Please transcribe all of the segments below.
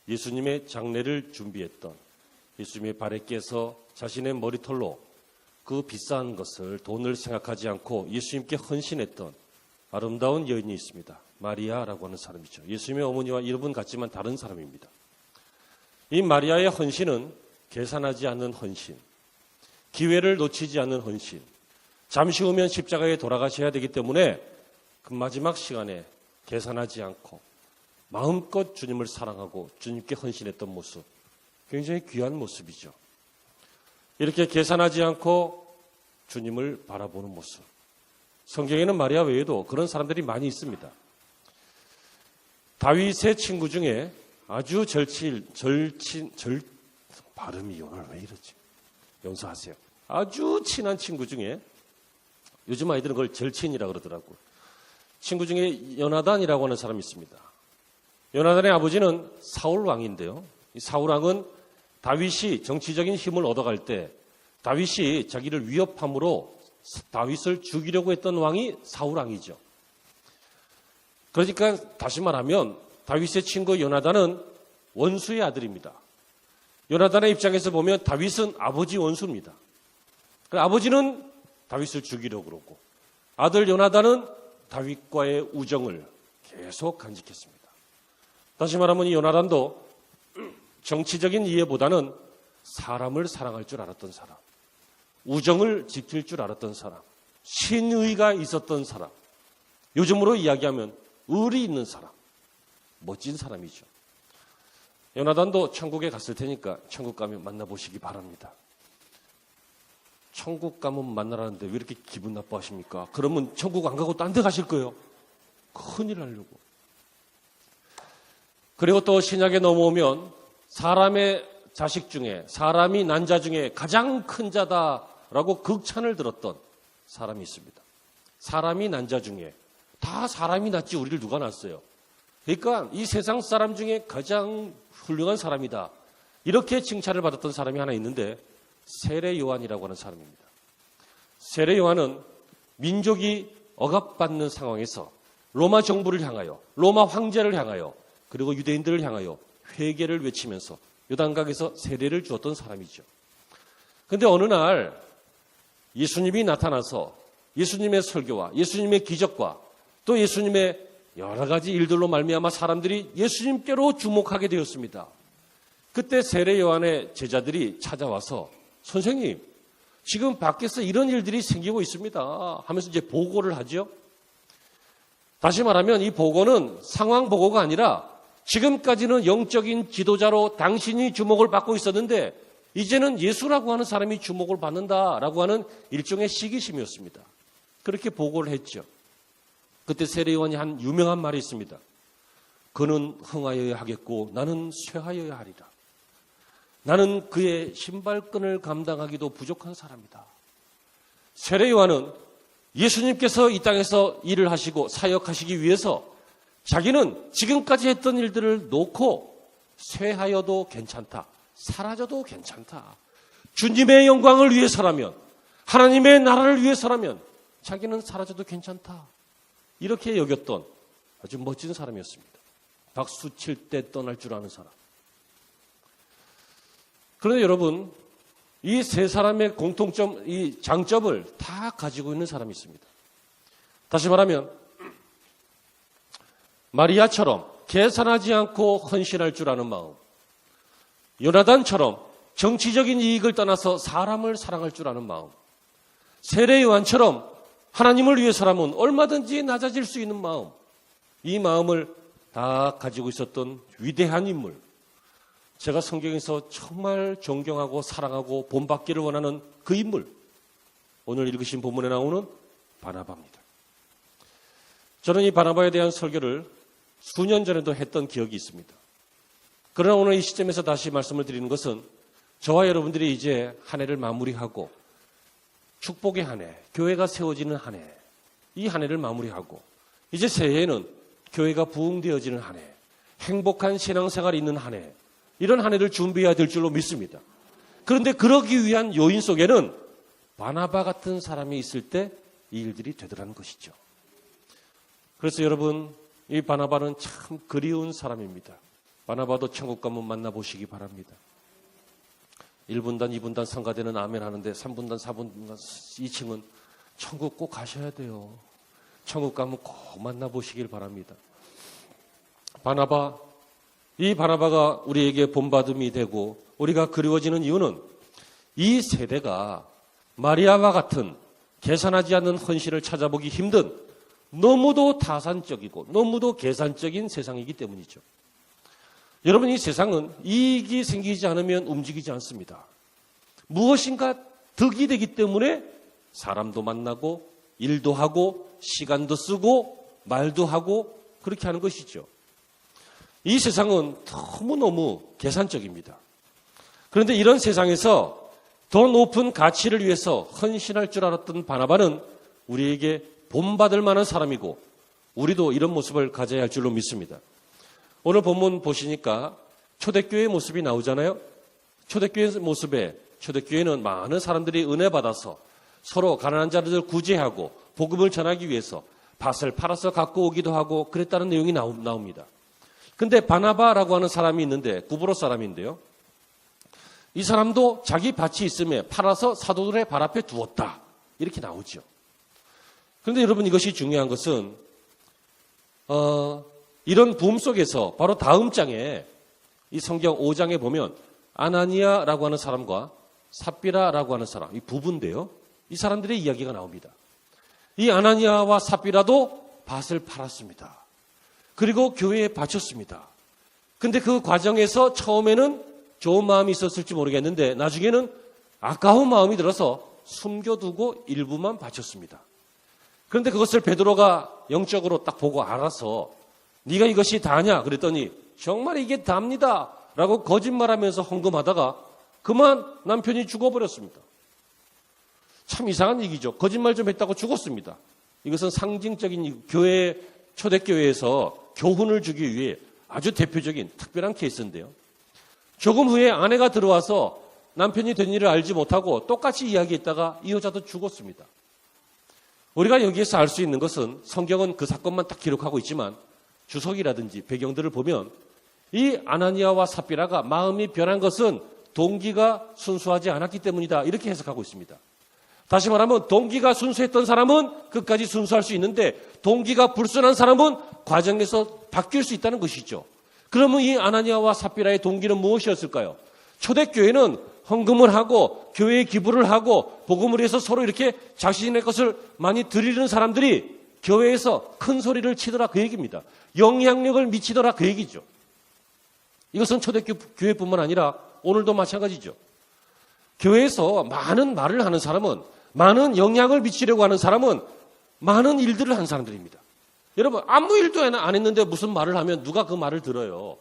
예수님의 장례를 준비했던, 예수님의 발에 깨서 자신의 머리털로 그 비싼 것을, 돈을 생각하지 않고 예수님께 헌신했던 아름다운 여인이 있습니다. 마리아라고 하는 사람이죠. 예수님의 어머니와 이름은 같지만 다른 사람입니다. 이 마리아의 헌신은 계산하지 않는 헌신, 기회를 놓치지 않는 헌신, 잠시 후면 십자가에 돌아가셔야 되기 때문에 그 마지막 시간에 계산하지 않고 마음껏 주님을 사랑하고 주님께 헌신했던 모습, 굉장히 귀한 모습이죠. 이렇게 계산하지 않고 주님을 바라보는 모습. 성경에는 마리아 외에도 그런 사람들이 많이 있습니다. 다윗의 친구 중에 아주 발음이 오늘 왜 이러지? 용서하세요. 아주 친한 친구 중에, 요즘 아이들은 그걸 절친이라고 그러더라고요. 친구 중에 요나단이라고 하는 사람이 있습니다. 요나단의 아버지는 사울 왕인데요. 이 사울 왕은 다윗이 정치적인 힘을 얻어갈 때 다윗이 자기를 위협함으로 다윗을 죽이려고 했던 왕이 사울 왕이죠. 그러니까 다시 말하면 다윗의 친구 요나단은 원수의 아들입니다. 요나단의 입장에서 보면 다윗은 아버지 원수입니다. 아버지는 다윗을 죽이려고 그러고 아들 요나단은 다윗과의 우정을 계속 간직했습니다. 다시 말하면 이 요나단도 정치적인 이해보다는 사람을 사랑할 줄 알았던 사람, 우정을 지킬 줄 알았던 사람, 신의가 있었던 사람, 요즘으로 이야기하면 의리 있는 사람, 멋진 사람이죠. 요나단도 천국에 갔을 테니까 천국 가면 만나보시기 바랍니다. 천국 가면 만나라는데 왜 이렇게 기분 나빠하십니까? 그러면 천국 안 가고 딴 데 가실 거예요. 큰일 나려고. 그리고 또 신약에 넘어오면 사람의 자식 중에, 사람이 난 자 중에 가장 큰 자다라고 극찬을 들었던 사람이 있습니다. 사람이 난 자 중에, 다 사람이 낳지 우리를 누가 낳았어요? 그러니까 이 세상 사람 중에 가장 훌륭한 사람이다, 이렇게 칭찬을 받았던 사람이 하나 있는데 세례 요한이라고 하는 사람입니다. 세례 요한은 민족이 억압받는 상황에서 로마 정부를 향하여, 로마 황제를 향하여, 그리고 유대인들을 향하여 회개를 외치면서 요단강에서 세례를 주었던 사람이죠. 그런데 어느 날 예수님이 나타나서 예수님의 설교와 예수님의 기적과 또 예수님의 여러 가지 일들로 말미암아 사람들이 예수님께로 주목하게 되었습니다. 그때 세례 요한의 제자들이 찾아와서 선생님, 지금 밖에서 이런 일들이 생기고 있습니다 하면서 이제 보고를 하죠. 다시 말하면 이 보고는 상황 보고가 아니라 지금까지는 영적인 지도자로 당신이 주목을 받고 있었는데 이제는 예수라고 하는 사람이 주목을 받는다라고 하는 일종의 시기심이었습니다. 그렇게 보고를 했죠. 그때 세례 요한이 한 유명한 말이 있습니다. 그는 흥하여야 하겠고 나는 쇠하여야 하리라. 나는 그의 신발끈을 감당하기도 부족한 사람이다. 세례 요한은 예수님께서 이 땅에서 일을 하시고 사역하시기 위해서 자기는 지금까지 했던 일들을 놓고 쇠하여도 괜찮다, 사라져도 괜찮다, 주님의 영광을 위해서라면, 하나님의 나라를 위해서라면 자기는 사라져도 괜찮다, 이렇게 여겼던 아주 멋진 사람이었습니다. 박수 칠 때 떠날 줄 아는 사람. 그런데 여러분, 이 세 사람의 공통점, 이 장점을 다 가지고 있는 사람이 있습니다. 다시 말하면 마리아처럼 계산하지 않고 헌신할 줄 아는 마음, 요나단처럼 정치적인 이익을 떠나서 사람을 사랑할 줄 아는 마음, 세례 요한처럼 하나님을 위해서라면 얼마든지 낮아질 수 있는 마음, 이 마음을 다 가지고 있었던 위대한 인물, 제가 성경에서 정말 존경하고 사랑하고 본받기를 원하는 그 인물, 오늘 읽으신 본문에 나오는 바나바입니다. 저는 이 바나바에 대한 설교를 수년 전에도 했던 기억이 있습니다. 그러나 오늘 이 시점에서 다시 말씀을 드리는 것은 저와 여러분들이 이제 한 해를 마무리하고 축복의 한 해, 교회가 세워지는 한 해, 이 한 해를 마무리하고 이제 새해에는 교회가 부흥되어지는 한 해, 행복한 신앙생활이 있는 한 해, 이런 한 해를 준비해야 될 줄로 믿습니다. 그런데 그러기 위한 요인 속에는 바나바 같은 사람이 있을 때 이 일들이 되더라는 것이죠. 그래서 여러분, 이 바나바는 참 그리운 사람입니다. 바나바도 천국 가면 만나보시기 바랍니다. 1분단, 2분단 성가대는 아멘 하는데 3분단, 4분단, 2층은 천국 꼭 가셔야 돼요. 천국 가면 꼭 만나보시길 바랍니다. 바나바, 이 바나바가 우리에게 본받음이 되고 우리가 그리워지는 이유는 이 세대가 마리아와 같은 계산하지 않는 헌신을 찾아보기 힘든 너무도 타산적이고 너무도 계산적인 세상이기 때문이죠. 여러분, 이 세상은 이익이 생기지 않으면 움직이지 않습니다. 무엇인가 득이 되기 때문에 사람도 만나고 일도 하고 시간도 쓰고 말도 하고 그렇게 하는 것이죠. 이 세상은 너무너무 계산적입니다. 그런데 이런 세상에서 더 높은 가치를 위해서 헌신할 줄 알았던 바나바는 우리에게 본받을 만한 사람이고 우리도 이런 모습을 가져야 할 줄로 믿습니다. 오늘 본문 보시니까 초대교회의 모습이 나오잖아요. 초대교회 모습에 초대교회는 많은 사람들이 은혜 받아서 서로 가난한 자들을 구제하고 복음을 전하기 위해서 밭을 팔아서 갖고 오기도 하고 그랬다는 내용이 나옵니다. 근데 바나바라고 하는 사람이 있는데 구브로 사람인데요. 이 사람도 자기 밭이 있음에 팔아서 사도들의 발 앞에 두었다. 이렇게 나오죠. 그런데 여러분, 이것이 중요한 것은 이런 부흥 속에서 바로 다음 장에 이 성경 5장에 보면 아나니아라고 하는 사람과 삽비라라고 하는 사람, 이 부부인데요. 이 사람들의 이야기가 나옵니다. 이 아나니아와 삽비라도 밭을 팔았습니다. 그리고 교회에 바쳤습니다. 근데 그 과정에서 처음에는 좋은 마음이 있었을지 모르겠는데 나중에는 아까운 마음이 들어서 숨겨두고 일부만 바쳤습니다. 그런데 그것을 베드로가 영적으로 딱 보고 알아서 네가 이것이 다냐 그랬더니 정말 이게 답니다 라고 거짓말하면서 헌금하다가 그만 남편이 죽어버렸습니다. 참 이상한 얘기죠. 거짓말 좀 했다고 죽었습니다. 이것은 상징적인 교회, 초대교회에서 교훈을 주기 위해 아주 대표적인 특별한 케이스인데요. 조금 후에 아내가 들어와서 남편이 된 일을 알지 못하고 똑같이 이야기했다가 이 여자도 죽었습니다. 우리가 여기에서 알 수 있는 것은 성경은 그 사건만 딱 기록하고 있지만 주석이라든지 배경들을 보면 이 아나니아와 삽비라가 마음이 변한 것은 동기가 순수하지 않았기 때문이다. 이렇게 해석하고 있습니다. 다시 말하면 동기가 순수했던 사람은 끝까지 순수할 수 있는데 동기가 불순한 사람은 과정에서 바뀔 수 있다는 것이죠. 그러면 이 아나니아와 삽비라의 동기는 무엇이었을까요? 초대교회는 헌금을 하고 교회에 기부를 하고 복음을 위해서 서로 이렇게 자신의 것을 많이 드리는 사람들이 교회에서 큰 소리를 치더라 그 얘기입니다. 영향력을 미치더라 그 얘기죠. 이것은 초대교회뿐만 아니라 오늘도 마찬가지죠. 교회에서 많은 말을 하는 사람은, 많은 영향을 미치려고 하는 사람은 많은 일들을 한 사람들입니다. 여러분, 아무 일도 안 했는데 무슨 말을 하면 누가 그 말을 들어요.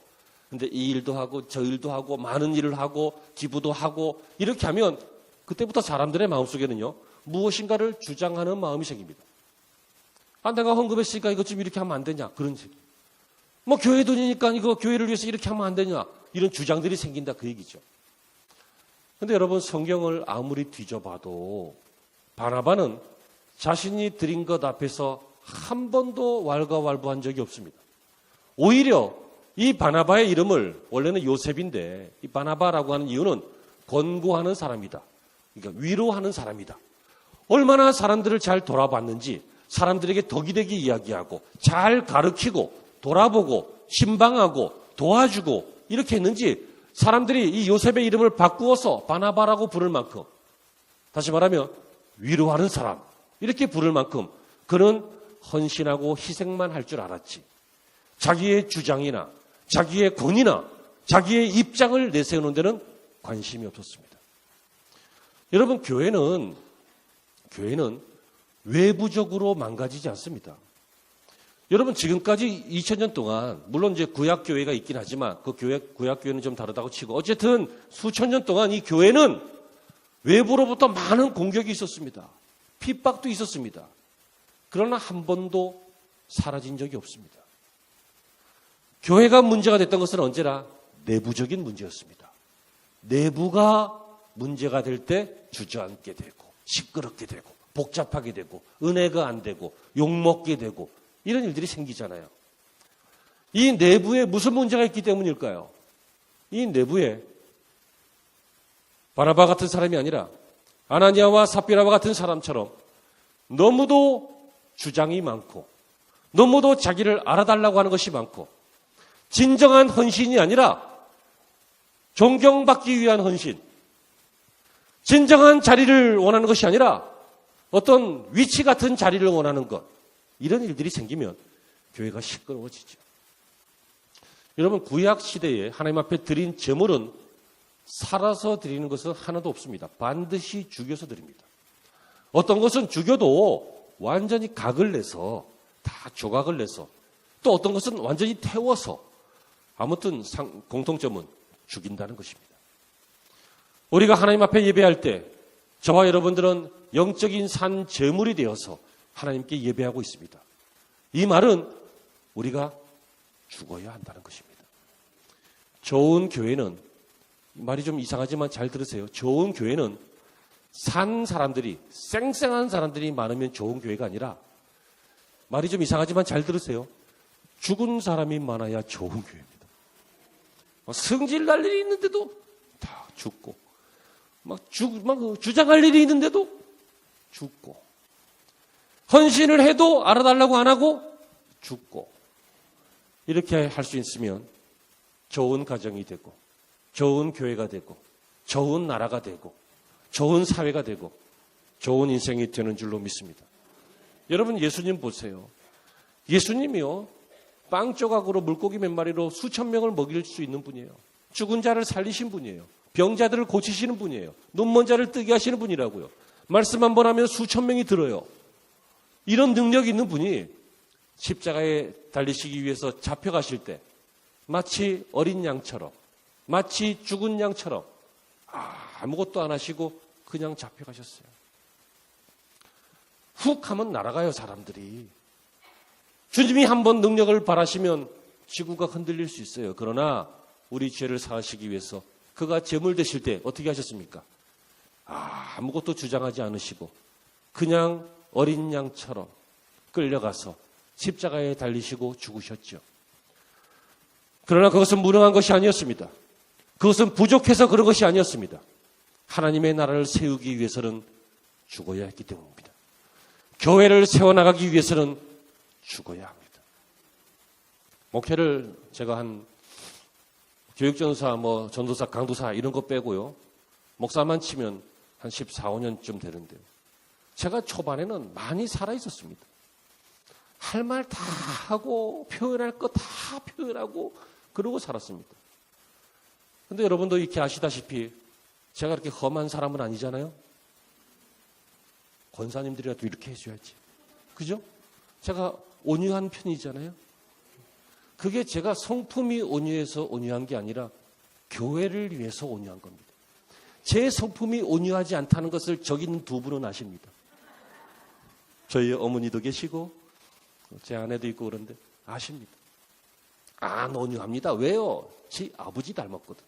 근데 이 일도 하고 저 일도 하고 많은 일을 하고 기부도 하고 이렇게 하면 그때부터 사람들의 마음속에는요, 무엇인가를 주장하는 마음이 생깁니다. 아, 내가 헌금했으니까 이것 좀 이렇게 하면 안 되냐, 그런 식. 뭐 교회 돈이니까 이거 교회를 위해서 이렇게 하면 안 되냐, 이런 주장들이 생긴다 그 얘기죠. 근데 여러분, 성경을 아무리 뒤져봐도 바나바는 자신이 드린 것 앞에서 한 번도 왈가왈부한 적이 없습니다. 오히려 이 바나바의 이름을 원래는 요셉인데 이 바나바라고 하는 이유는 권고하는 사람이다. 그러니까 위로하는 사람이다. 얼마나 사람들을 잘 돌아봤는지 사람들에게 덕이 되게 이야기하고 잘 가르치고 돌아보고 신방하고 도와주고 이렇게 했는지 사람들이 이 요셉의 이름을 바꾸어서 바나바라고 부를 만큼, 다시 말하면 위로하는 사람 이렇게 부를 만큼 그는 헌신하고 희생만 할 줄 알았지 자기의 주장이나 자기의 권위나 자기의 입장을 내세우는 데는 관심이 없었습니다. 여러분, 교회는 외부적으로 망가지지 않습니다. 여러분, 지금까지 2000년 동안 물론 이제 구약교회가 있긴 하지만 그 구약교회는 좀 다르다고 치고 어쨌든 수천 년 동안 이 교회는 외부로부터 많은 공격이 있었습니다. 핍박도 있었습니다. 그러나 한 번도 사라진 적이 없습니다. 교회가 문제가 됐던 것은 언제나 내부적인 문제였습니다. 내부가 문제가 될 때 주저앉게 되고 시끄럽게 되고 복잡하게 되고 은혜가 안 되고 욕먹게 되고 이런 일들이 생기잖아요. 이 내부에 무슨 문제가 있기 때문일까요? 이 내부에 바나바 같은 사람이 아니라 아나니아와 삽비라와 같은 사람처럼 너무도 주장이 많고 너무도 자기를 알아달라고 하는 것이 많고 진정한 헌신이 아니라 존경받기 위한 헌신, 진정한 자리를 원하는 것이 아니라 어떤 위치 같은 자리를 원하는 것, 이런 일들이 생기면 교회가 시끄러워지죠. 여러분, 구약 시대에 하나님 앞에 드린 제물은 살아서 드리는 것은 하나도 없습니다. 반드시 죽여서 드립니다. 어떤 것은 죽여도 완전히 각을 내서 다 조각을 내서, 또 어떤 것은 완전히 태워서, 아무튼 공통점은 죽인다는 것입니다. 우리가 하나님 앞에 예배할 때 저와 여러분들은 영적인 산 제물이 되어서 하나님께 예배하고 있습니다. 이 말은 우리가 죽어야 한다는 것입니다. 좋은 교회는, 말이 좀 이상하지만 잘 들으세요. 좋은 교회는 산 사람들이, 쌩쌩한 사람들이 많으면 좋은 교회가 아니라, 말이 좀 이상하지만 잘 들으세요. 죽은 사람이 많아야 좋은 교회입니다. 승질 날 일이 있는데도 다 죽고, 막 주장할 일이 있는데도 죽고, 헌신을 해도 알아달라고 안 하고 죽고, 이렇게 할 수 있으면 좋은 가정이 되고, 좋은 교회가 되고, 좋은 나라가 되고, 좋은 사회가 되고, 좋은 인생이 되는 줄로 믿습니다. 여러분, 예수님 보세요. 예수님이요, 빵 조각으로 물고기 몇 마리로 수천 명을 먹일 수 있는 분이에요. 죽은 자를 살리신 분이에요. 병자들을 고치시는 분이에요. 눈먼 자를 뜨게 하시는 분이라고요. 말씀 한 번 하면 수천 명이 들어요. 이런 능력이 있는 분이 십자가에 달리시기 위해서 잡혀가실 때 마치 어린 양처럼, 마치 죽은 양처럼 아무것도 안 하시고 그냥 잡혀가셨어요. 훅 하면 날아가요, 사람들이. 주님이 한번 능력을 발하시면 지구가 흔들릴 수 있어요. 그러나 우리 죄를 사하시기 위해서 그가 제물 되실 때 어떻게 하셨습니까? 아무것도 주장하지 않으시고 그냥 어린 양처럼 끌려가서 십자가에 달리시고 죽으셨죠. 그러나 그것은 무능한 것이 아니었습니다. 그것은 부족해서 그런 것이 아니었습니다. 하나님의 나라를 세우기 위해서는 죽어야 했기 때문입니다. 교회를 세워나가기 위해서는 죽어야 합니다. 목회를 제가 한 교육전사, 전도사, 강도사 이런 거 빼고요. 목사만 치면 한 14, 15년쯤 되는데요. 제가 초반에는 많이 살아 있었습니다. 할 말 다 하고 표현할 거 다 표현하고 그러고 살았습니다. 근데 여러분도 이렇게 아시다시피 제가 그렇게 험한 사람은 아니잖아요. 권사님들이라도 이렇게 해줘야지. 그죠? 제가 온유한 편이잖아요. 그게 제가 성품이 온유해서 온유한 게 아니라 교회를 위해서 온유한 겁니다. 제 성품이 온유하지 않다는 것을 저기 있는 두 분은 아십니다. 저희 어머니도 계시고 제 아내도 있고 그런데 아십니다. 안 온유합니다. 왜요? 제 아버지 닮았거든.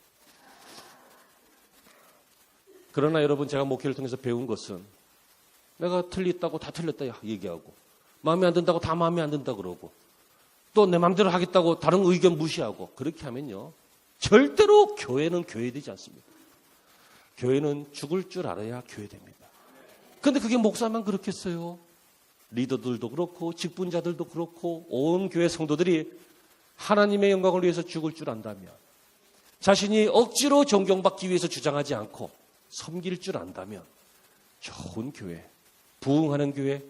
그러나 여러분, 제가 목회를 통해서 배운 것은 내가 틀렸다고 다 틀렸다 얘기하고 마음에 안 든다고 다 마음에 안 든다 그러고 또 내 마음대로 하겠다고 다른 의견 무시하고 그렇게 하면요, 절대로 교회는 교회되지 않습니다. 교회는 죽을 줄 알아야 교회됩니다. 그런데 그게 목사만 그렇겠어요? 리더들도 그렇고 직분자들도 그렇고 온 교회 성도들이 하나님의 영광을 위해서 죽을 줄 안다면, 자신이 억지로 존경받기 위해서 주장하지 않고 섬길 줄 안다면 좋은 교회, 부흥하는 교회,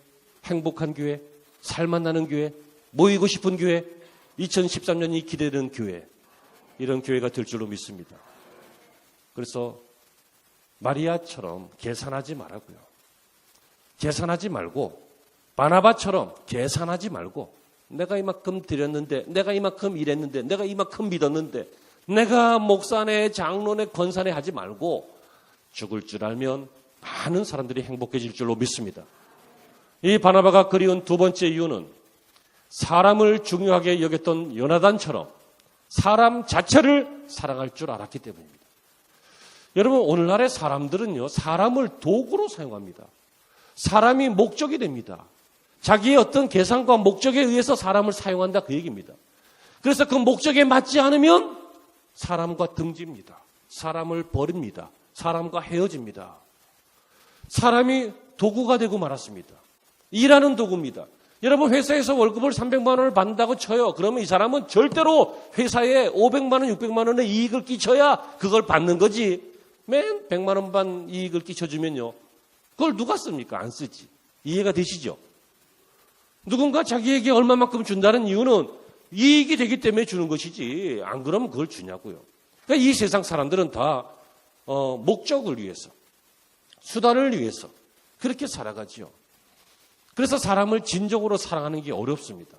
행복한 교회, 살만나는 교회, 모이고 싶은 교회, 2013년이 기대되는 교회, 이런 교회가 될 줄로 믿습니다. 그래서 마리아처럼 계산하지 말라고요. 계산하지 말고 바나바처럼 계산하지 말고 내가 이만큼 드렸는데, 내가 이만큼 일했는데, 내가 이만큼 믿었는데, 내가 목사네, 장로네, 권사네 하지 말고 죽을 줄 알면 많은 사람들이 행복해질 줄로 믿습니다. 이 바나바가 그리운 두 번째 이유는 사람을 중요하게 여겼던 요나단처럼 사람 자체를 사랑할 줄 알았기 때문입니다. 여러분, 오늘날의 사람들은요, 사람을 도구로 사용합니다. 사람이 목적이 됩니다. 자기의 어떤 계산과 목적에 의해서 사람을 사용한다, 그 얘기입니다. 그래서 그 목적에 맞지 않으면 사람과 등집니다. 사람을 버립니다. 사람과 헤어집니다. 사람이 도구가 되고 말았습니다. 일하는 도구입니다. 여러분 회사에서 월급을 300만 원을 받는다고 쳐요. 그러면 이 사람은 절대로 회사에 500만 원, 600만 원의 이익을 끼쳐야 그걸 받는 거지. 맨 100만 원만 이익을 끼쳐주면요. 그걸 누가 씁니까? 안 쓰지. 이해가 되시죠? 누군가 자기에게 얼마만큼 준다는 이유는 이익이 되기 때문에 주는 것이지 안 그러면 그걸 주냐고요. 그러니까 이 세상 사람들은 다 목적을 위해서, 수단을 위해서 그렇게 살아가지요. 그래서 사람을 진정으로 사랑하는 게 어렵습니다.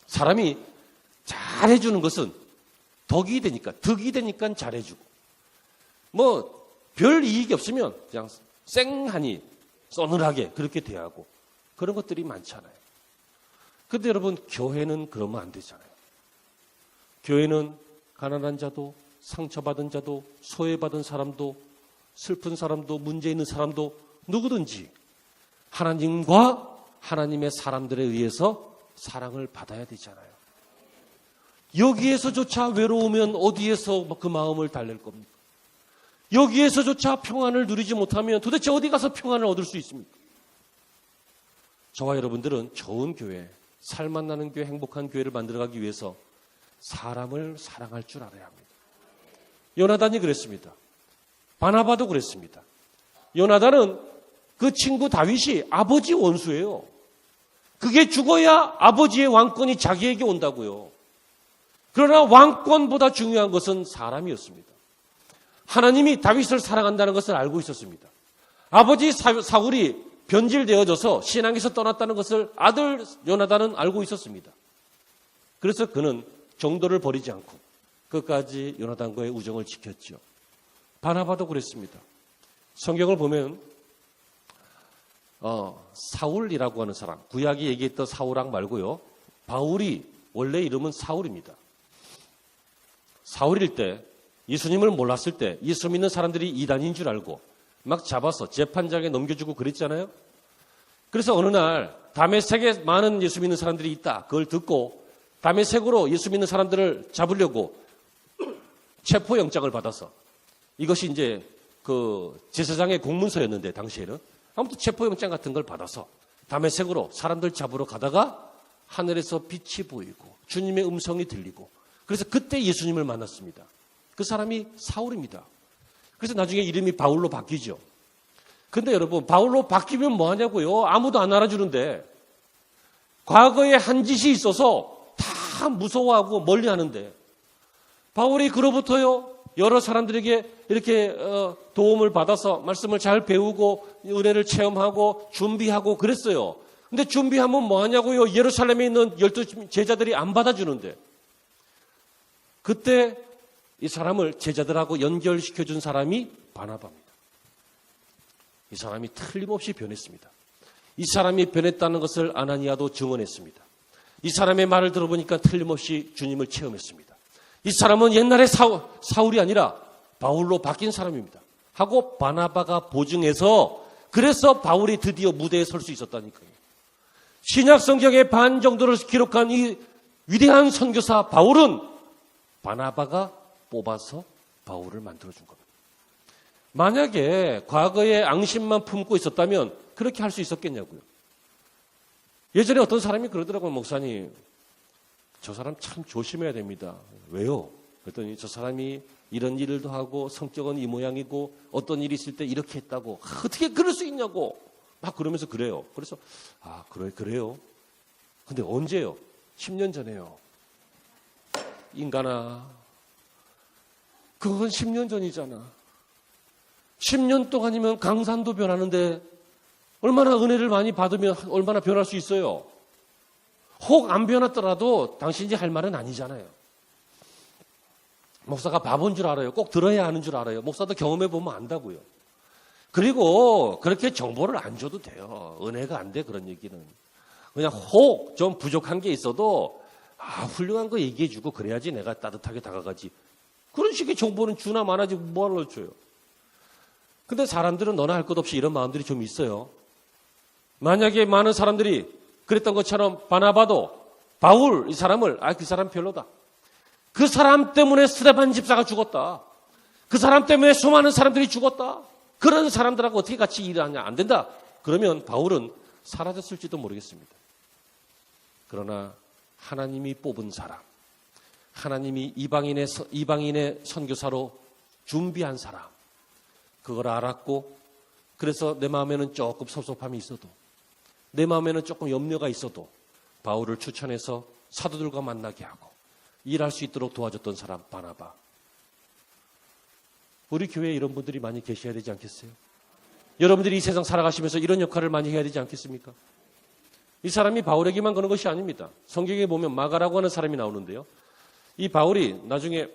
사람이 잘해주는 것은 덕이 되니까 잘해주고 뭐 별 이익이 없으면 그냥 쌩하니 서늘하게 그렇게 대하고 그런 것들이 많잖아요. 그런데 여러분 교회는 그러면 안 되잖아요. 교회는 가난한 자도 상처받은 자도 소외받은 사람도 슬픈 사람도 문제 있는 사람도 누구든지 하나님과 하나님의 사람들에 의해서 사랑을 받아야 되잖아요. 여기에서조차 외로우면 어디에서 그 마음을 달랠 겁니까? 여기에서조차 평안을 누리지 못하면 도대체 어디 가서 평안을 얻을 수 있습니까? 저와 여러분들은 좋은 교회, 살맛 나는 교회, 행복한 교회를 만들어가기 위해서 사람을 사랑할 줄 알아야 합니다. 요나단이 그랬습니다. 바나바도 그랬습니다. 요나단은 그 친구 다윗이 아버지 원수예요. 그게 죽어야 아버지의 왕권이 자기에게 온다고요. 그러나 왕권보다 중요한 것은 사람이었습니다. 하나님이 다윗을 사랑한다는 것을 알고 있었습니다. 아버지 사울이 변질되어져서 신앙에서 떠났다는 것을 아들 요나단은 알고 있었습니다. 그래서 그는 정도를 버리지 않고 끝까지 요나단과의 우정을 지켰죠. 바나바도 그랬습니다. 성경을 보면 사울이라고 하는 사람, 구약이 얘기했던 사울왕 말고요. 바울이 원래 이름은 사울입니다. 사울일 때 예수님을 몰랐을 때 예수 믿는 사람들이 이단인 줄 알고 막 잡아서 재판장에 넘겨주고 그랬잖아요. 그래서 어느 날 다메섹에 많은 예수 믿는 사람들이 있다. 그걸 듣고 다메섹으로 예수 믿는 사람들을 잡으려고 체포영장을 받아서 이것이 이제 그 제사장의 공문서였는데 당시에는 아무튼 체포영장 같은 걸 받아서 다메섹으로 사람들 잡으러 가다가 하늘에서 빛이 보이고 주님의 음성이 들리고 그래서 그때 예수님을 만났습니다. 그 사람이 사울입니다. 그래서 나중에 이름이 바울로 바뀌죠. 근데 여러분 바울로 바뀌면 뭐 하냐고요? 아무도 안 알아주는데 과거에 한 짓이 있어서 다 무서워하고 멀리 하는데 바울이 그로부터요 여러 사람들에게 이렇게 도움을 받아서 말씀을 잘 배우고 은혜를 체험하고 준비하고 그랬어요. 근데 준비하면 뭐 하냐고요? 예루살렘에 있는 12 제자들이 안 받아주는데 그때 이 사람을 제자들하고 연결시켜준 사람이 바나바입니다. 이 사람이 틀림없이 변했습니다. 이 사람이 변했다는 것을 아나니아도 증언했습니다. 이 사람의 말을 들어보니까 틀림없이 주님을 체험했습니다. 이 사람은 옛날에 사울이 아니라 바울로 바뀐 사람입니다. 하고 바나바가 보증해서 그래서 바울이 드디어 무대에 설 수 있었다니까요. 신약 성경의 반 정도를 기록한 이 위대한 선교사 바울은 바나바가 뽑아서 바울을 만들어준 겁니다. 만약에 과거에 앙심만 품고 있었다면 그렇게 할 수 있었겠냐고요. 예전에 어떤 사람이 그러더라고요. 목사님, 저 사람 참 조심해야 됩니다. 왜요? 그랬더니 저 사람이 이런 일도 하고 성격은 이 모양이고 어떤 일이 있을 때 이렇게 했다고 어떻게 그럴 수 있냐고 막 그러면서 그래요. 그래서 그래요. 근데 언제요? 10년 전에요. 인간아, 그건 10년 전이잖아. 10년 동안이면 강산도 변하는데 얼마나 은혜를 많이 받으면 얼마나 변할 수 있어요. 혹 안 변했더라도 당신이 할 말은 아니잖아요. 목사가 바본 줄 알아요. 꼭 들어야 하는 줄 알아요. 목사도 경험해 보면 안다고요. 그리고 그렇게 정보를 안 줘도 돼요. 은혜가 안 돼 그런 얘기는. 그냥 혹 좀 부족한 게 있어도 훌륭한 거 얘기해 주고 그래야지 내가 따뜻하게 다가가지. 그런 식의 정보는 주나 마나지 뭐하러 줘요. 근데 사람들은 너나 할 것 없이 이런 마음들이 좀 있어요. 만약에 많은 사람들이 그랬던 것처럼 바나바도 바울 이 사람을 그 사람 별로다. 그 사람 때문에 스데반 집사가 죽었다. 그 사람 때문에 수많은 사람들이 죽었다. 그런 사람들하고 어떻게 같이 일하냐? 안 된다. 그러면 바울은 사라졌을지도 모르겠습니다. 그러나 하나님이 뽑은 사람, 하나님이 이방인의 선교사로 준비한 사람, 그걸 알았고, 그래서 내 마음에는 조금 섭섭함이 있어도, 내 마음에는 조금 염려가 있어도 바울을 추천해서 사도들과 만나게 하고 일할 수 있도록 도와줬던 사람, 바나바. 우리 교회에 이런 분들이 많이 계셔야 되지 않겠어요? 여러분들이 이 세상 살아가시면서 이런 역할을 많이 해야 되지 않겠습니까? 이 사람이 바울에게만 그런 것이 아닙니다. 성경에 보면 마가라고 하는 사람이 나오는데요. 이 바울이 나중에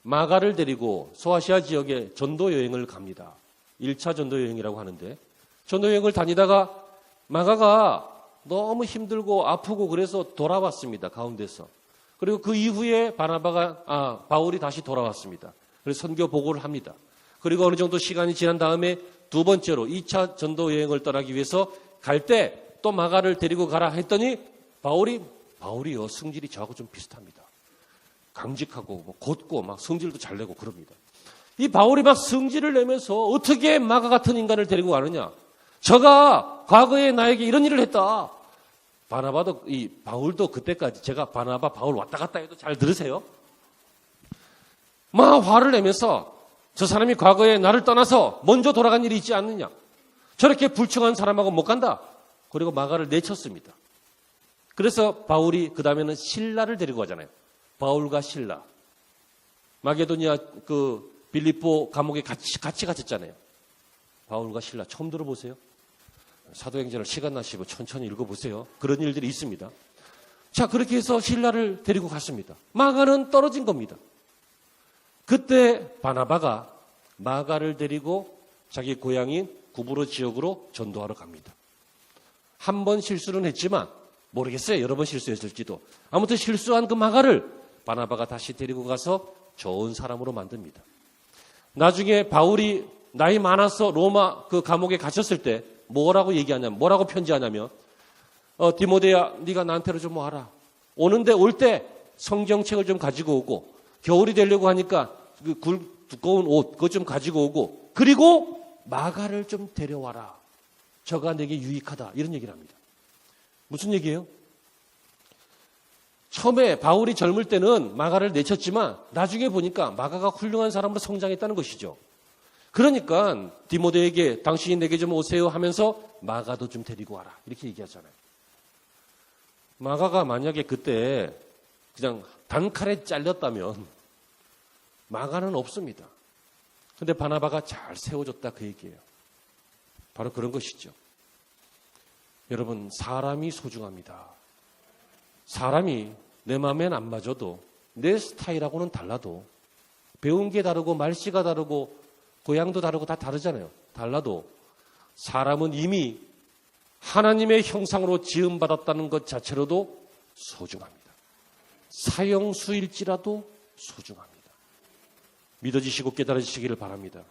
마가를 데리고 소아시아 지역에 전도 여행을 갑니다. 1차 전도 여행이라고 하는데, 전도 여행을 다니다가 마가가 너무 힘들고 아프고 그래서 돌아왔습니다. 가운데서. 그리고 그 이후에 바울이 다시 돌아왔습니다. 그래서 선교 보고를 합니다. 그리고 어느 정도 시간이 지난 다음에 두 번째로 2차 전도 여행을 떠나기 위해서 갈 때 또 마가를 데리고 가라 했더니 바울이요, 성질이 저하고 좀 비슷합니다. 강직하고 곧고 막 성질도 잘 내고 그럽니다. 이 바울이 막 성질을 내면서 어떻게 마가 같은 인간을 데리고 가느냐? 저가 과거에 나에게 이런 일을 했다. 바울도 그때까지 제가 바나바, 바울 왔다 갔다 해도 잘 들으세요? 막 화를 내면서 저 사람이 과거에 나를 떠나서 먼저 돌아간 일이 있지 않느냐? 저렇게 불충한 사람하고 못 간다. 그리고 마가를 내쳤습니다. 그래서 바울이 그 다음에는 실라를 데리고 가잖아요. 바울과 실라. 마게도니아 빌립보 감옥에 같이 갇혔잖아요. 바울과 실라 처음 들어보세요? 사도행전을 시간 나시고 천천히 읽어보세요. 그런 일들이 있습니다. 자, 그렇게 해서 실라를 데리고 갔습니다. 마가는 떨어진 겁니다. 그때 바나바가 마가를 데리고 자기 고향인 구브로 지역으로 전도하러 갑니다. 한 번 실수는 했지만 모르겠어요. 여러 번 실수했을지도. 아무튼 실수한 그 마가를 바나바가 다시 데리고 가서 좋은 사람으로 만듭니다. 나중에 바울이 나이 많아서 로마 그 감옥에 갇혔을 때 뭐라고 편지하냐면 디모데야, 네가 나한테로 좀 와라. 오는데 올 때 성경책을 좀 가지고 오고, 겨울이 되려고 하니까 두꺼운 옷 그거 좀 가지고 오고, 그리고 마가를 좀 데려와라. 저가 내게 유익하다. 이런 얘기를 합니다. 무슨 얘기예요? 처음에 바울이 젊을 때는 마가를 내쳤지만 나중에 보니까 마가가 훌륭한 사람으로 성장했다는 것이죠. 그러니까 디모데에게 당신이 내게 좀 오세요 하면서 마가도 좀 데리고 와라. 이렇게 얘기하잖아요. 마가가 만약에 그때 그냥 단칼에 잘렸다면 마가는 없습니다. 근데 바나바가 잘 세워줬다 그 얘기예요. 바로 그런 것이죠. 여러분, 사람이 소중합니다. 사람이 내 마음엔 안 맞아도, 내 스타일하고는 달라도, 배운 게 다르고 말씨가 다르고 고향도 다르고 다 다르잖아요. 달라도 사람은 이미 하나님의 형상으로 지음받았다는 것 자체로도 소중합니다. 사형수일지라도 소중합니다. 믿어지시고 깨달아지시기를 바랍니다.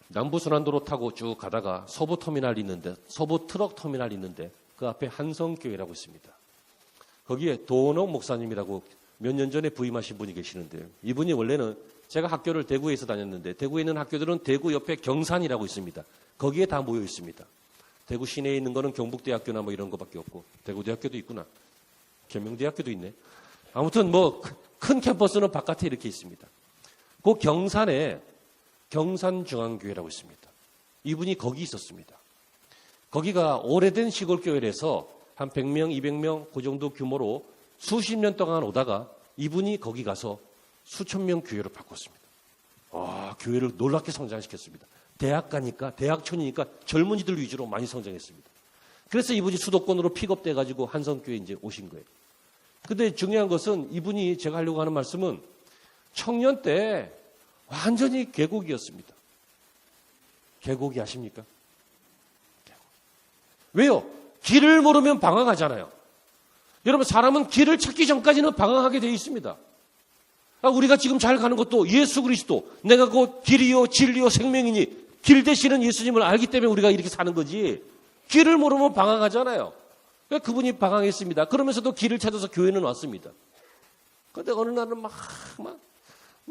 남부순환도로 타고 쭉 가다가 서부 트럭 터미널 있는데 그 앞에 한성교회라고 있습니다. 거기에 도원옥 목사님이라고 몇 년 전에 부임하신 분이 계시는데요. 이분이 원래는 제가 학교를 대구에서 다녔는데, 대구에 있는 학교들은 대구 옆에 경산이라고 있습니다. 거기에 다 모여 있습니다. 대구 시내에 있는 거는 경북대학교나 뭐 이런 거밖에 없고, 대구대학교도 있구나. 계명대학교도 있네. 아무튼 큰 캠퍼스는 바깥에 이렇게 있습니다. 그 경산에 경산중앙교회라고 있습니다. 이분이 거기 있었습니다. 거기가 오래된 시골교회라서 한 100명, 200명 그 정도 규모로 수십 년 동안 오다가 이분이 거기 가서 수천 명 교회로 바꿨습니다. 교회를 놀랍게 성장시켰습니다. 대학촌이니까 젊은이들 위주로 많이 성장했습니다. 그래서 이분이 수도권으로 픽업돼가지고 한성교회에 이제 오신 거예요. 근데 중요한 것은 이분이 제가 하려고 하는 말씀은 청년 때 완전히 계곡이었습니다. 계곡이 아십니까? 왜요? 길을 모르면 방황하잖아요. 여러분, 사람은 길을 찾기 전까지는 방황하게 되어 있습니다. 우리가 지금 잘 가는 것도 예수 그리스도, 내가 곧 길이요 진리요 생명이니 길 되시는 예수님을 알기 때문에 우리가 이렇게 사는 거지, 길을 모르면 방황하잖아요. 그분이 방황했습니다. 그러면서도 길을 찾아서 교회는 왔습니다. 그런데 어느 날은 막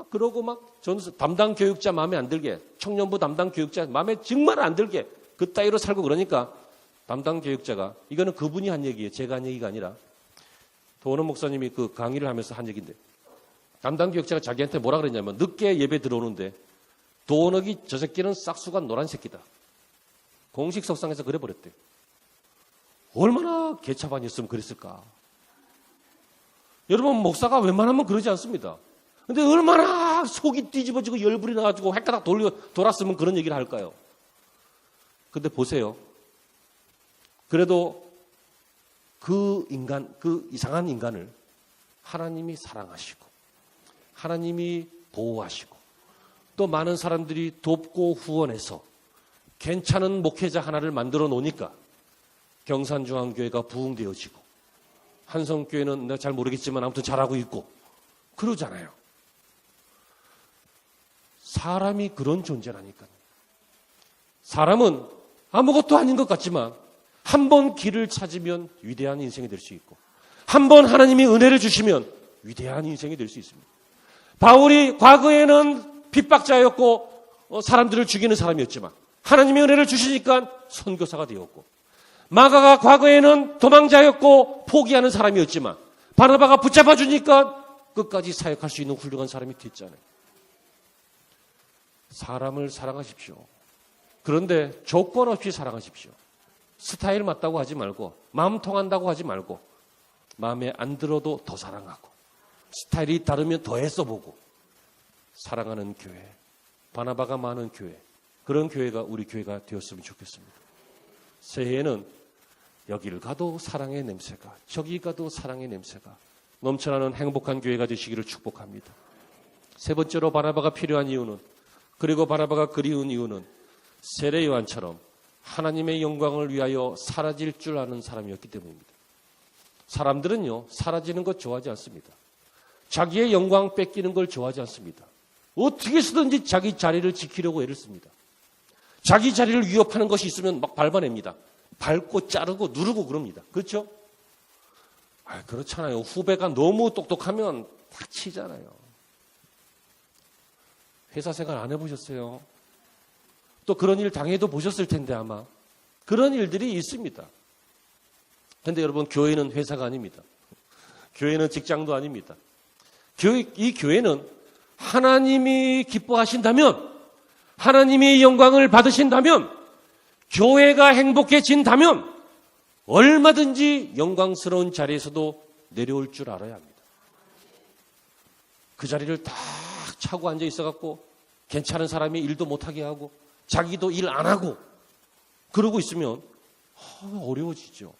그러고 담당 교육자 마음에 안 들게, 청년부 담당 교육자 마음에 정말 안 들게 그 따위로 살고 그러니까 담당 교육자가, 이거는 그분이 한 얘기예요. 제가 한 얘기가 아니라 도원원 목사님이 그 강의를 하면서 한 얘기인데, 담당 교육자가 자기한테 뭐라 그랬냐면, 늦게 예배 들어오는데 도원욱이 저 새끼는 싹수가 노란 새끼다. 공식 석상에서 그래 버렸대요. 얼마나 개차반이었으면 그랬을까. 여러분, 목사가 웬만하면 그러지 않습니다. 근데 얼마나 속이 뒤집어지고 열불이 나가지고 헷가닥 돌았으면 그런 얘기를 할까요? 근데 보세요. 그래도 그 이상한 인간을 하나님이 사랑하시고 하나님이 보호하시고 또 많은 사람들이 돕고 후원해서 괜찮은 목회자 하나를 만들어 놓으니까 경산중앙교회가 부흥되어지고 한성교회는 내가 잘 모르겠지만 아무튼 잘하고 있고 그러잖아요. 사람이 그런 존재라니까요. 사람은 아무것도 아닌 것 같지만 한 번 길을 찾으면 위대한 인생이 될 수 있고 한 번 하나님이 은혜를 주시면 위대한 인생이 될 수 있습니다. 바울이 과거에는 핍박자였고 사람들을 죽이는 사람이었지만 하나님의 은혜를 주시니까 선교사가 되었고, 마가가 과거에는 도망자였고 포기하는 사람이었지만 바나바가 붙잡아 주니까 끝까지 사역할 수 있는 훌륭한 사람이 됐잖아요. 사람을 사랑하십시오. 그런데 조건 없이 사랑하십시오. 스타일 맞다고 하지 말고, 마음 통한다고 하지 말고, 마음에 안 들어도 더 사랑하고, 스타일이 다르면 더 애써보고, 사랑하는 교회, 바나바가 많은 교회, 그런 교회가 우리 교회가 되었으면 좋겠습니다. 새해에는 여기를 가도 사랑의 냄새가, 저기 가도 사랑의 냄새가 넘쳐나는 행복한 교회가 되시기를 축복합니다. 세 번째로 바나바가 필요한 이유는, 그리고 바나바가 그리운 이유는 세례 요한처럼 하나님의 영광을 위하여 사라질 줄 아는 사람이었기 때문입니다. 사람들은요, 사라지는 것 좋아하지 않습니다. 자기의 영광 뺏기는 걸 좋아하지 않습니다. 어떻게 해서든지 자기 자리를 지키려고 애를 씁니다. 자기 자리를 위협하는 것이 있으면 막 밟아냅니다. 밟고 자르고 누르고 그럽니다. 그렇죠? 그렇잖아요. 후배가 너무 똑똑하면 다치잖아요. 회사 생활 안 해보셨어요? 또 그런 일 당해도 보셨을 텐데 아마. 그런 일들이 있습니다. 그런데 여러분, 교회는 회사가 아닙니다. 교회는 직장도 아닙니다. 이 교회는 하나님이 기뻐하신다면, 하나님이 영광을 받으신다면, 교회가 행복해진다면 얼마든지 영광스러운 자리에서도 내려올 줄 알아야 합니다. 그 자리를 딱 차고 앉아 있어갖고 괜찮은 사람이 일도 못하게 하고 자기도 일 안 하고 그러고 있으면 어려워지죠.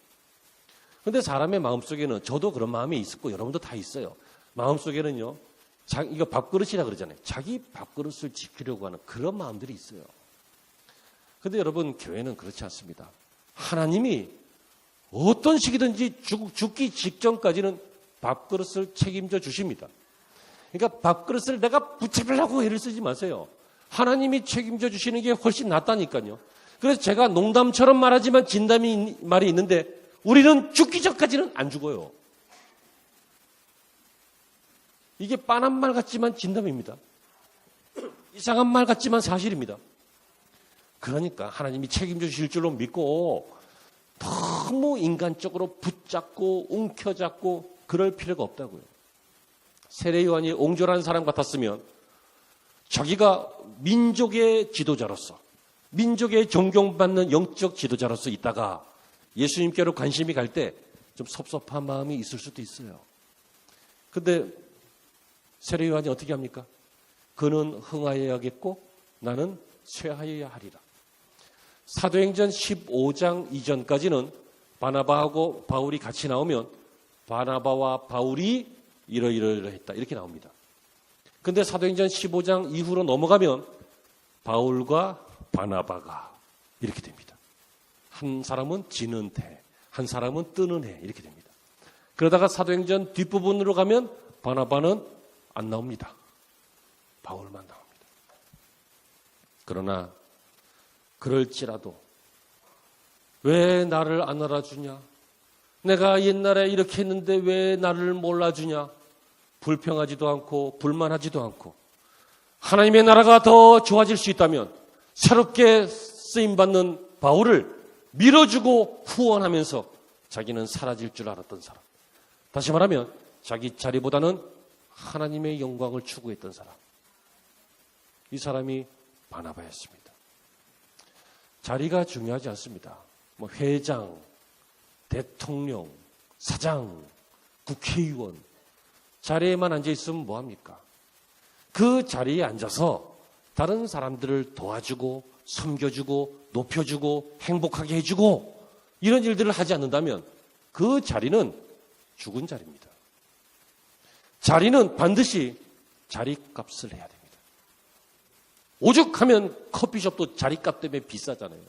그런데 사람의 마음속에는, 저도 그런 마음이 있었고 여러분도 다 있어요. 마음속에는요, 이거 밥그릇이라 그러잖아요. 자기 밥그릇을 지키려고 하는 그런 마음들이 있어요. 그런데 여러분, 교회는 그렇지 않습니다. 하나님이 어떤 식이든지 죽기 직전까지는 밥그릇을 책임져 주십니다. 그러니까 밥그릇을 내가 붙잡으려고 애를 쓰지 마세요. 하나님이 책임져 주시는 게 훨씬 낫다니까요. 그래서 제가 농담처럼 말하지만 진담이 말이 있는데, 우리는 죽기 전까지는 안 죽어요. 이게 빤한 말 같지만 진담입니다. 이상한 말 같지만 사실입니다. 그러니까 하나님이 책임져 주실 줄로 믿고 너무 인간적으로 붙잡고 움켜잡고 그럴 필요가 없다고요. 세례 요한이 옹졸한 사람 같았으면 자기가 민족의 지도자로서, 민족의 존경받는 영적 지도자로서 있다가 예수님께로 관심이 갈 때 좀 섭섭한 마음이 있을 수도 있어요. 근데 세례 요한이 어떻게 합니까? 그는 흥하여야겠고 나는 쇠하여야 하리라. 사도행전 15장 이전까지는 바나바하고 바울이 같이 나오면 바나바와 바울이 이러이러했다 이렇게 나옵니다. 근데 사도행전 15장 이후로 넘어가면 바울과 바나바가 이렇게 됩니다. 한 사람은 지는 해, 한 사람은 뜨는 해 이렇게 됩니다. 그러다가 사도행전 뒷부분으로 가면 바나바는 안 나옵니다. 바울만 나옵니다. 그러나 그럴지라도 왜 나를 안 알아주냐? 내가 옛날에 이렇게 했는데 왜 나를 몰라주냐? 불평하지도 않고 불만하지도 않고 하나님의 나라가 더 좋아질 수 있다면 새롭게 쓰임받는 바울을 밀어주고 후원하면서 자기는 사라질 줄 알았던 사람. 다시 말하면 자기 자리보다는 하나님의 영광을 추구했던 사람. 이 사람이 바나바였습니다. 자리가 중요하지 않습니다. 뭐 회장, 대통령, 사장, 국회의원 자리에만 앉아 있으면 뭐합니까? 그 자리에 앉아서 다른 사람들을 도와주고 섬겨주고 높여주고 행복하게 해주고 이런 일들을 하지 않는다면 그 자리는 죽은 자리입니다. 자리는 반드시 자리값을 해야 됩니다. 오죽하면 커피숍도 자리값 때문에 비싸잖아요.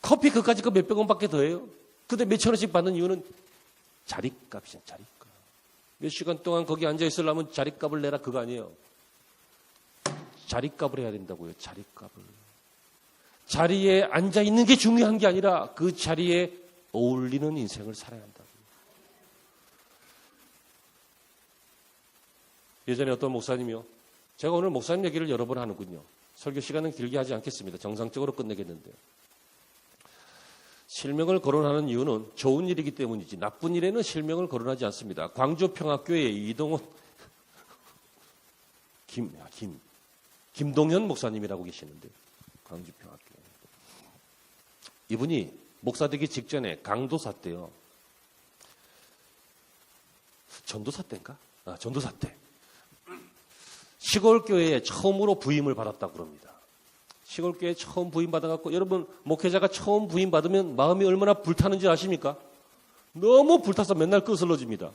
커피 그까짓 거 몇백 원밖에 더 해요. 근데 몇천 원씩 받는 이유는 자리값이잖아요. 자리값. 몇 시간 동안 거기 앉아 있으려면 자리값을 내라 그거 아니에요. 자리값을 해야 된다고요. 자리값을. 자리에 앉아 있는 게 중요한 게 아니라 그 자리에 어울리는 인생을 살아야 한다고요. 예전에 어떤 목사님이요. 제가 오늘 목사님 얘기를 여러 번 하는군요. 설교 시간은 길게 하지 않겠습니다. 정상적으로 끝내겠는데요. 실명을 거론하는 이유는 좋은 일이기 때문이지 나쁜 일에는 실명을 거론하지 않습니다. 광주평학교에 이동훈 김동현 목사님이라고 계시는데 광주평학교 이분이 목사 되기 직전에 강도사 때요. 전도사 때인가? 전도사 때 시골교회에 처음으로 부임을 받았다고 그럽니다. 시골교회에 처음 부임받아갖고 여러분 목회자가 처음 부임받으면 마음이 얼마나 불타는지 아십니까? 너무 불타서 맨날 끄슬러집니다.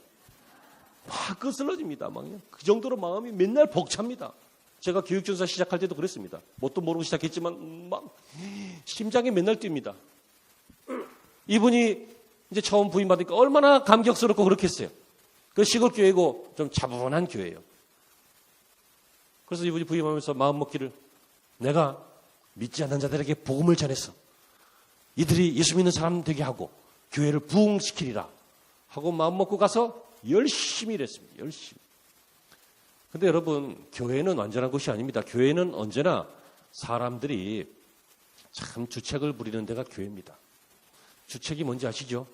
막 끄슬러집니다. 그 정도로 마음이 맨날 벅찹니다. 제가 교육전사 시작할 때도 그랬습니다. 뭣도 모르고 시작했지만 막 심장이 맨날 뜁니다. 이분이 이제 처음 부임받으니까 얼마나 감격스럽고 그렇겠어요. 그 시골교회고 좀 차분한 교회예요. 그래서 이분이 부임하면서 마음 먹기를 내가 믿지 않는 자들에게 복음을 전해서 이들이 예수 믿는 사람 되게 하고 교회를 부흥시키리라 하고 마음 먹고 가서 열심히 일했습니다. 열심히. 근데 여러분 교회는 완전한 것이 아닙니다. 교회는 언제나 사람들이 참 주책을 부리는 데가 교회입니다. 주책이 뭔지 아시죠?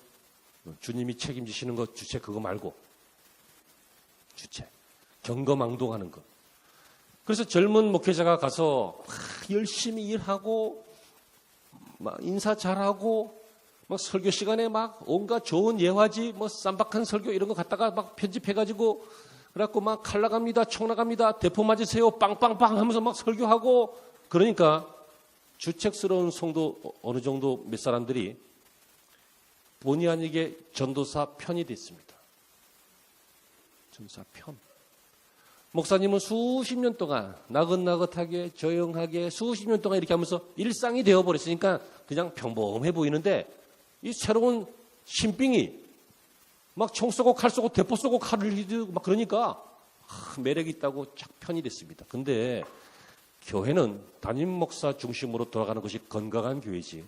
주님이 책임지시는 것 주책 그거 말고 주책 경거망동하는 것. 그래서 젊은 목회자가 가서 막 열심히 일하고 막 인사 잘하고 막 설교 시간에 막 온갖 좋은 예화지 뭐 쌈박한 설교 이런 거 갖다가 막 편집해가지고 그래갖고 막 칼 나갑니다 총 나갑니다 대포 맞으세요 빵빵빵 하면서 막 설교하고 그러니까 주책스러운 성도 어느 정도 몇 사람들이 본의 아니게 전도사 편이 됐습니다. 전도사 편. 목사님은 수십 년 동안 나긋나긋하게 조용하게 수십 년 동안 이렇게 하면서 일상이 되어버렸으니까 그냥 평범해 보이는데 이 새로운 신빙이 막 총 쏘고 칼 쏘고 대포 쏘고 칼을 휘두르고 막 그러니까 매력이 있다고 착 편이 됐습니다. 근데 교회는 담임 목사 중심으로 돌아가는 것이 건강한 교회지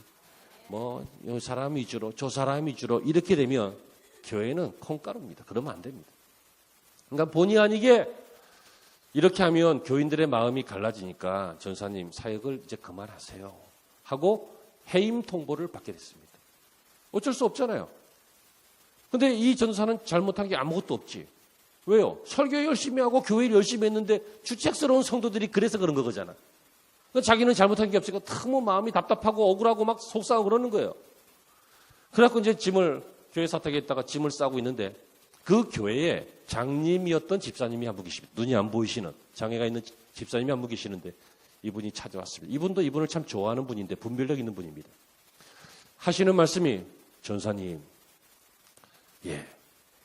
뭐 이 사람 위주로 저 사람 위주로 이렇게 되면 교회는 콩가루입니다. 그러면 안 됩니다. 그러니까 본의 아니게 이렇게 하면 교인들의 마음이 갈라지니까 전사님 사역을 이제 그만하세요 하고 해임 통보를 받게 됐습니다. 어쩔 수 없잖아요. 근데 이 전사는 잘못한 게 아무것도 없지. 왜요? 설교 열심히 하고 교회를 열심히 했는데 주책스러운 성도들이 그래서 그런 거잖아. 그러니까 자기는 잘못한 게 없으니까 너무 마음이 답답하고 억울하고 막 속상하고 그러는 거예요. 그래갖고 이제 교회 사택에다가 짐을 싸고 있는데 그 교회에 장님이었던 집사님이 한 분 계십니다. 눈이 안 보이시는 장애가 있는 집사님이 한 분 계시는데 이분이 찾아왔습니다. 이분도 이분을 참 좋아하는 분인데 분별력 있는 분입니다. 하시는 말씀이 전사님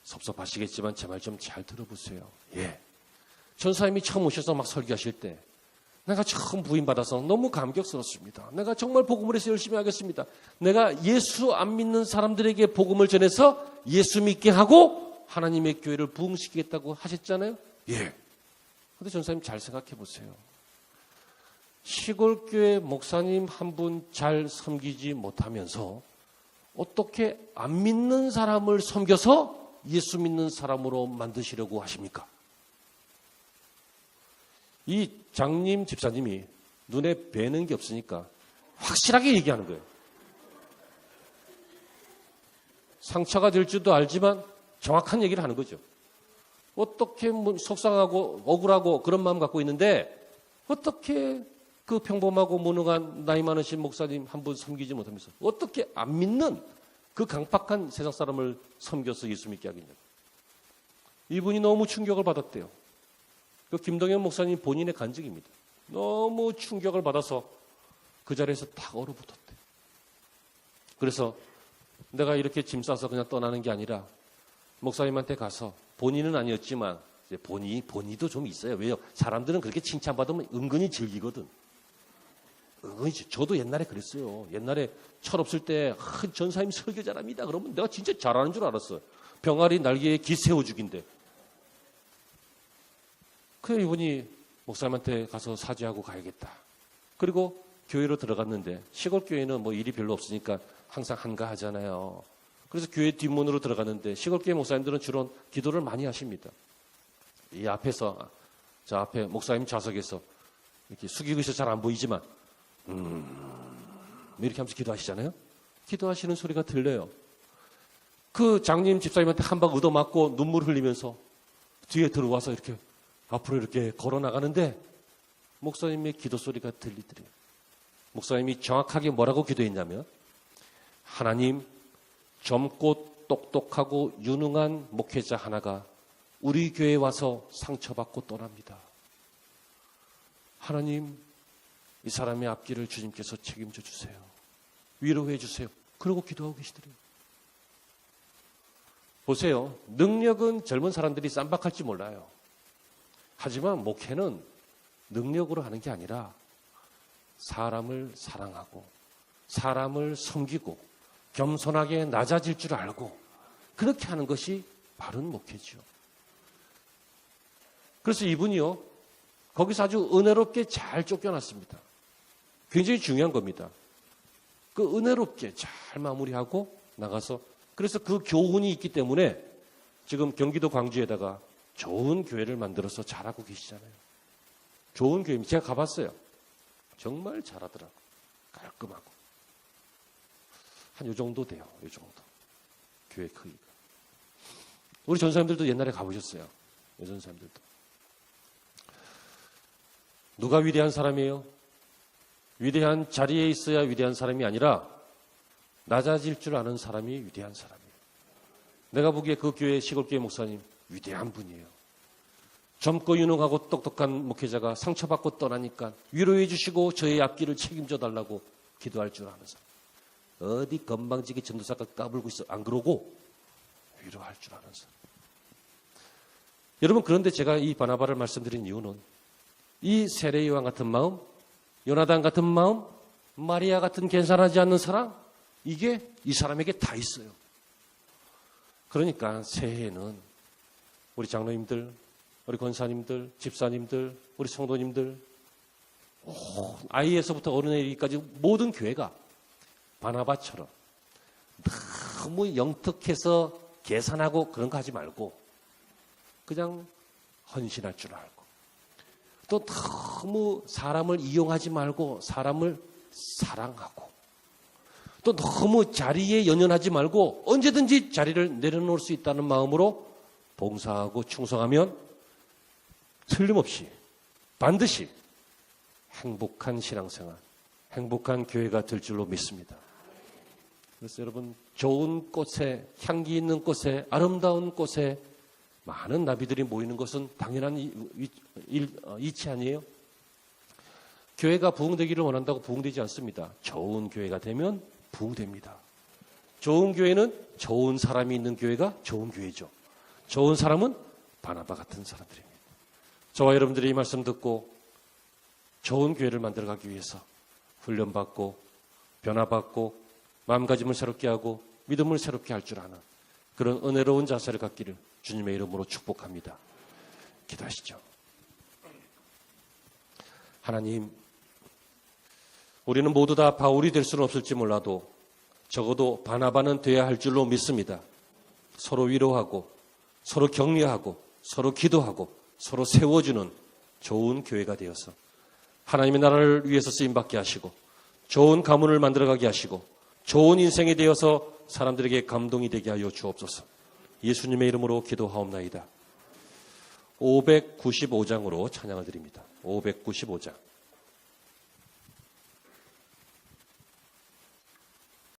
섭섭하시겠지만 제 말 좀 잘 들어보세요. 전사님이 처음 오셔서 막 설교하실 때 내가 처음 부임받아서 너무 감격스럽습니다. 내가 정말 복음을 해서 열심히 하겠습니다. 내가 예수 안 믿는 사람들에게 복음을 전해서 예수 믿게 하고 하나님의 교회를 부흥시키겠다고 하셨잖아요. 근데 전사님 잘 생각해 보세요. 시골교회 목사님 한 분 잘 섬기지 못하면서 어떻게 안 믿는 사람을 섬겨서 예수 믿는 사람으로 만드시려고 하십니까? 이 장님 집사님이 눈에 뵈는 게 없으니까 확실하게 얘기하는 거예요. 상처가 될 줄도 알지만 정확한 얘기를 하는 거죠. 어떻게 속상하고 억울하고 그런 마음 갖고 있는데 어떻게 그 평범하고 무능한 나이 많으신 목사님 한 분 섬기지 못하면서 어떻게 안 믿는 그 강팍한 세상 사람을 섬겨서 예수 믿게 하겠냐고. 이분이 너무 충격을 받았대요. 그 김동현 목사님 본인의 간증입니다. 너무 충격을 받아서 그 자리에서 탁 얼어붙었대. 그래서 내가 이렇게 짐 싸서 그냥 떠나는 게 아니라 목사님한테 가서 본인은 아니었지만 이제 본의도 좀 있어요. 왜요? 사람들은 그렇게 칭찬받으면 은근히 즐기거든. 은근히. 저도 옛날에 그랬어요. 옛날에 철없을 때 전사님 설교 잘합니다. 그러면 내가 진짜 잘하는 줄 알았어요. 병아리 날개에 기 세워주긴데. 그래 이분이 목사님한테 가서 사죄하고 가야겠다. 그리고 교회로 들어갔는데 시골 교회는 뭐 일이 별로 없으니까 항상 한가하잖아요. 그래서 교회 뒷문으로 들어갔는데 시골 교회 목사님들은 주로 기도를 많이 하십니다. 이 앞에서 저 앞에 목사님 좌석에서 이렇게 숙이고 있어 잘 안 보이지만 이렇게 하면서 기도하시잖아요. 기도하시는 소리가 들려요. 그 장님 집사님한테 한 방 얻어맞고 눈물 흘리면서 뒤에 들어와서 이렇게 앞으로 이렇게 걸어 나가는데 목사님의 기도 소리가 들리더래요. 목사님이 정확하게 뭐라고 기도했냐면 하나님 젊고 똑똑하고 유능한 목회자 하나가 우리 교회에 와서 상처받고 떠납니다. 하나님 이 사람의 앞길을 주님께서 책임져 주세요. 위로해 주세요. 그러고 기도하고 계시더래요. 보세요. 능력은 젊은 사람들이 쌈박할지 몰라요. 하지만 목회는 능력으로 하는 게 아니라 사람을 사랑하고 사람을 섬기고 겸손하게 낮아질 줄 알고 그렇게 하는 것이 바른 목회죠. 그래서 이분이요. 거기서 아주 은혜롭게 잘 쫓겨났습니다. 굉장히 중요한 겁니다. 그 은혜롭게 잘 마무리하고 나가서 그래서 그 교훈이 있기 때문에 지금 경기도 광주에다가 좋은 교회를 만들어서 잘하고 계시잖아요. 좋은 교회입니다. 제가 가봤어요. 정말 잘하더라고요. 깔끔하고. 한 요 정도 돼요. 요 정도. 교회 크기가. 우리 전사님들도 옛날에 가보셨어요. 요 전사님들도. 누가 위대한 사람이에요? 위대한 자리에 있어야 위대한 사람이 아니라 낮아질 줄 아는 사람이 위대한 사람이에요. 내가 보기에 그 교회 시골교회 목사님 위대한 분이에요. 젊고 유능하고 똑똑한 목회자가 상처받고 떠나니까 위로해 주시고 저의 앞길을 책임져 달라고 기도할 줄 아는 사람. 어디 건방지게 전도사가 까불고 있어. 안 그러고 위로할 줄 아는 사람. 여러분 그런데 제가 이 바나바를 말씀드린 이유는 이 세례요한 같은 마음, 요나단 같은 마음, 마리아 같은 괜찮아지 않는 사랑 이게 이 사람에게 다 있어요. 그러니까 새해에는 우리 장로님들, 우리 권사님들, 집사님들, 우리 성도님들 아이에서부터 어른에 이르기까지 모든 교회가 바나바처럼 너무 영특해서 계산하고 그런 거 하지 말고 그냥 헌신할 줄 알고 또 너무 사람을 이용하지 말고 사람을 사랑하고 또 너무 자리에 연연하지 말고 언제든지 자리를 내려놓을 수 있다는 마음으로 봉사하고 충성하면 틀림없이 반드시 행복한 신앙생활, 행복한 교회가 될 줄로 믿습니다. 그래서 여러분 좋은 꽃에 향기 있는 꽃에 아름다운 꽃에 많은 나비들이 모이는 것은 당연한 이치 아니에요? 교회가 부흥되기를 원한다고 부흥되지 않습니다. 좋은 교회가 되면 부흥됩니다. 좋은 교회는 좋은 사람이 있는 교회가 좋은 교회죠. 좋은 사람은 바나바 같은 사람들입니다. 저와 여러분들이 이 말씀 듣고 좋은 교회를 만들어가기 위해서 훈련받고 변화받고 마음가짐을 새롭게 하고 믿음을 새롭게 할 줄 아는 그런 은혜로운 자세를 갖기를 주님의 이름으로 축복합니다. 기도하시죠. 하나님, 우리는 모두 다 바울이 될 수는 없을지 몰라도 적어도 바나바는 돼야 할 줄로 믿습니다. 서로 위로하고 서로 격려하고 서로 기도하고 서로 세워주는 좋은 교회가 되어서 하나님의 나라를 위해서 쓰임받게 하시고 좋은 가문을 만들어가게 하시고 좋은 인생이 되어서 사람들에게 감동이 되게 하여 주옵소서. 예수님의 이름으로 기도하옵나이다. 595장으로 찬양을 드립니다. 595장.